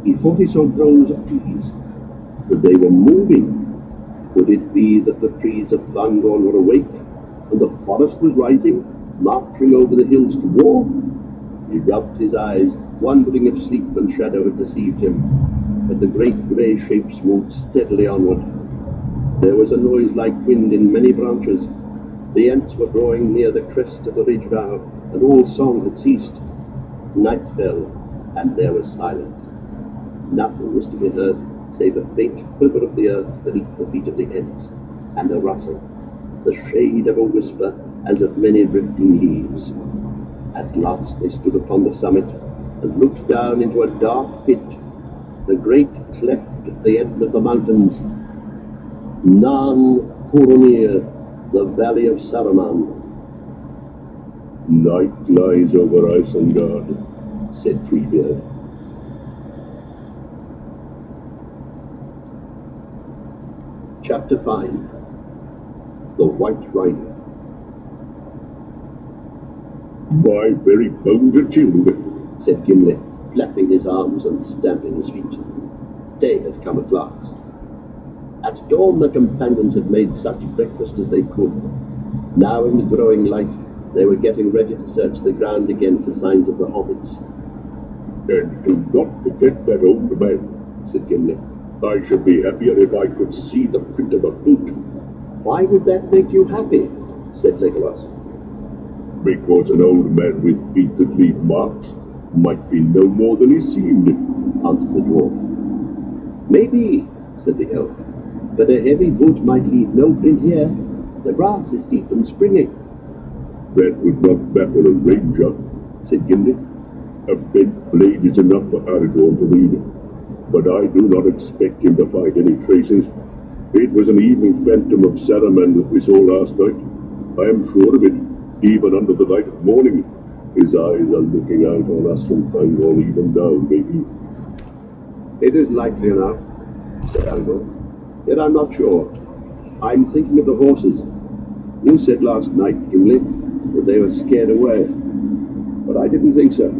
He thought he saw rows of trees, but they were moving. Could it be that the trees of Fangorn were awake, and the forest was rising, marching over the hills to war? He rubbed his eyes, wondering if sleep and shadow had deceived him, but the great grey shapes moved steadily onward. There was a noise like wind in many branches. The Ents were drawing near the crest of the ridge now, and all song had ceased. Night fell, and there was silence. Nothing was to be heard save a faint quiver of the earth beneath the feet of the Ents, and a rustle, the shade of a whisper as of many drifting leaves. At last they stood upon the summit and looked down into a dark pit, the great cleft at the end of the mountains. Nan Kurunir, the valley of Saruman. Night lies over Isengard, said Treebeard. Chapter 5. The White Rider. My very bones are chilled, said Gimli, flapping his arms and stamping his feet. Day had come at last. At dawn the companions had made such breakfast as they could. Now in the growing light they were getting ready to search the ground again for signs of the hobbits. And do not forget that old man, said Gimli. I should be happier if I could see the print of a boot. Why would that make you happy? Said Legolas. Because an old man with feet that leave marks might be no more than he seemed, answered the dwarf. Maybe, said the elf, but a heavy boot might leave no print here. The grass is deep and springy. That would not baffle a ranger, said Gimli. A bent blade is enough for Aragorn to read, but I do not expect him to find any traces. It was an evil phantom of Saruman that we saw last night. I am sure of it, even under the light of morning. His eyes are looking out on us from Fangorn even now, maybe. It is likely enough, said Aragorn, yet I'm not sure. I'm thinking of the horses. You said last night, Gimli, that they were scared away, but I didn't think so.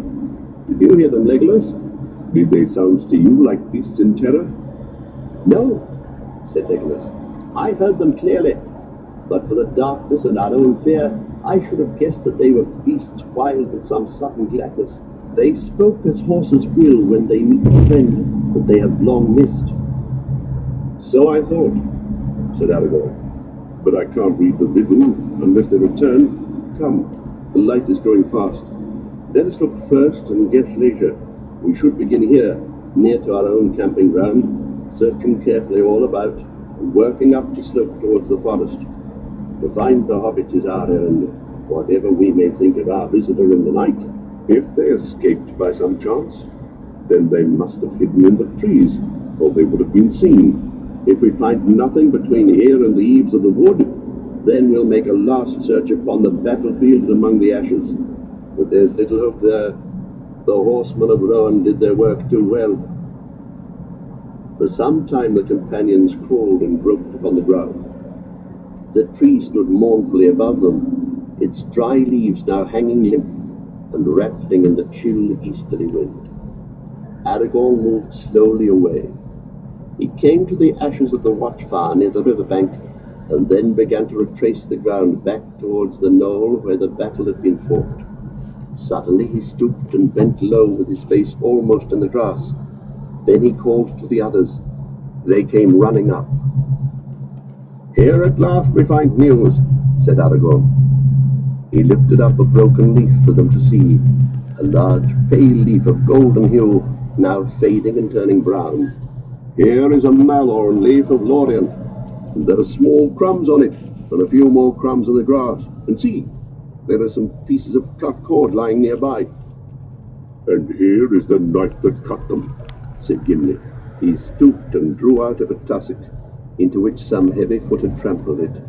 Did you hear them, Legolas? Did they sound to you like beasts in terror? No, said Legolas. I heard them clearly, but for the darkness and our own fear, I should have guessed that they were beasts wild with some sudden gladness. They spoke as horses will when they meet a friend that they have long missed. So I thought, said Aragorn, but I can't read the riddle unless they return. Come, the light is growing fast. Let us look first and guess later. We should begin here, near to our own camping ground, searching carefully all about, and working up the slope towards the forest. To find the hobbits is our errand, whatever we may think of our visitor in the night. If they escaped by some chance, then they must have hidden in the trees, or they would have been seen. If we find nothing between here and the eaves of the wood, then we'll make a last search upon the battlefield and among the ashes. But there's little hope there. The horsemen of Rohan did their work too well. For some time the companions crawled and groped upon the ground. The tree stood mournfully above them, its dry leaves now hanging limp and rattling in the chill easterly wind. Aragorn moved slowly away. He came to the ashes of the watchfire near the river bank, and then began to retrace the ground back towards the knoll where the battle had been fought. Suddenly he stooped and bent low with his face almost in the grass. Then he called to the others. They came running up. Here at last we find news, said Aragorn. He lifted up a broken leaf for them to see, a large pale leaf of golden hue, now fading and turning brown. Here is a malorn leaf of Lorien, and there are small crumbs on it, and a few more crumbs in the grass. And see, there are some pieces of cut cord lying nearby. And here is the knife that cut them, said Gimli. He stooped and drew out of a tussock, into which some heavy foot had trampled it,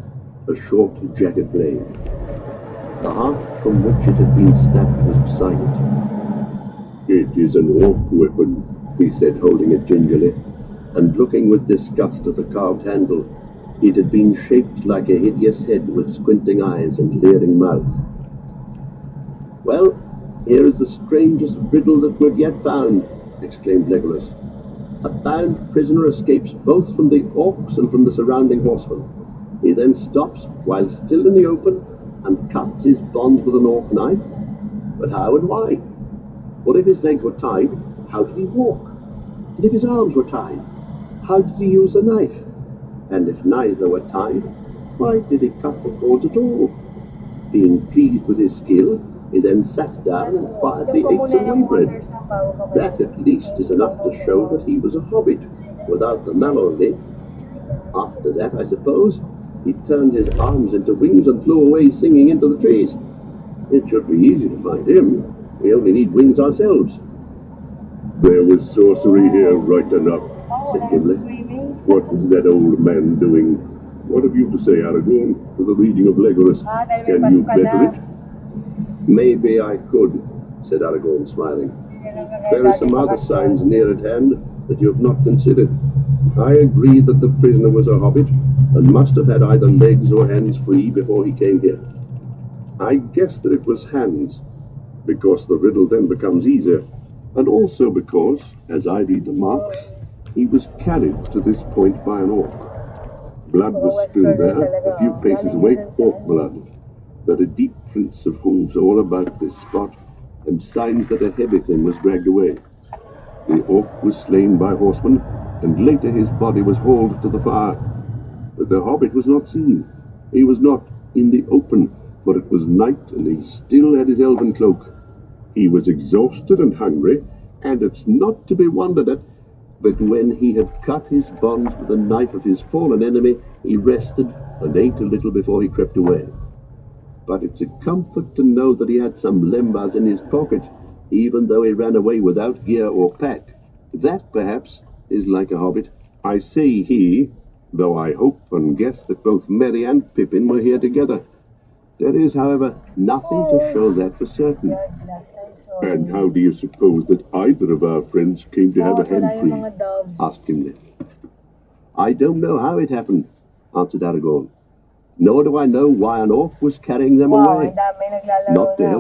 a short, jagged blade. The haft from which it had been snapped was beside it. It is an orc weapon, he said, holding it gingerly, and looking with disgust at the carved handle. It had been shaped like a hideous head with squinting eyes and leering mouth. Well, here is the strangest riddle that we've yet found, exclaimed Legolas. A bound prisoner escapes both from the orcs and from the surrounding horsemen. He then stops while still in the open and cuts his bonds with an orc knife. But how and why? Well, if his legs were tied, how did he walk? And if his arms were tied, how did he use the knife? And if neither were tied, why did he cut the cords at all? Being pleased with his skill, he then sat down and quietly ate some whey bread. That at least is enough to show that he was a hobbit, without the mallow leaf. After that, I suppose, he turned his arms into wings and flew away singing into the trees. It should be easy to find him. We only need wings ourselves. There was sorcery here, right enough, said Gimli. What was that old man doing? What have you to say, Aragorn, to the reading of Legolas? Can you better it? Maybe I could, said Aragorn, smiling. There are some other signs near at hand that you have not considered. I agree that the prisoner was a hobbit and must have had either legs or hands free before he came here. I guess that it was hands, because the riddle then becomes easier, and also because, as I read the marks, he was carried to this point by an orc. Blood was spilled there, a few paces away, orc blood. There are deep prints of hooves all about this spot, and signs that a heavy thing was dragged away. The orc was slain by horsemen, and later his body was hauled to the fire. But the hobbit was not seen. He was not in the open, for it was night, and he still had his elven cloak. He was exhausted and hungry, and it's not to be wondered at that when he had cut his bonds with the knife of his fallen enemy, he rested and ate a little before he crept away. But it's a comfort to know that he had some lembas in his pocket, even though he ran away without gear or pack. That, perhaps, is like a hobbit. I say he, though I hope and guess that both Merry and Pippin were here together. There is, however, nothing to show that for certain. And how do you suppose that either of our friends came to have a hand free? Asked Gimli. I don't know how it happened, answered Aragorn. Nor do I know why an orc was carrying them away. Not to help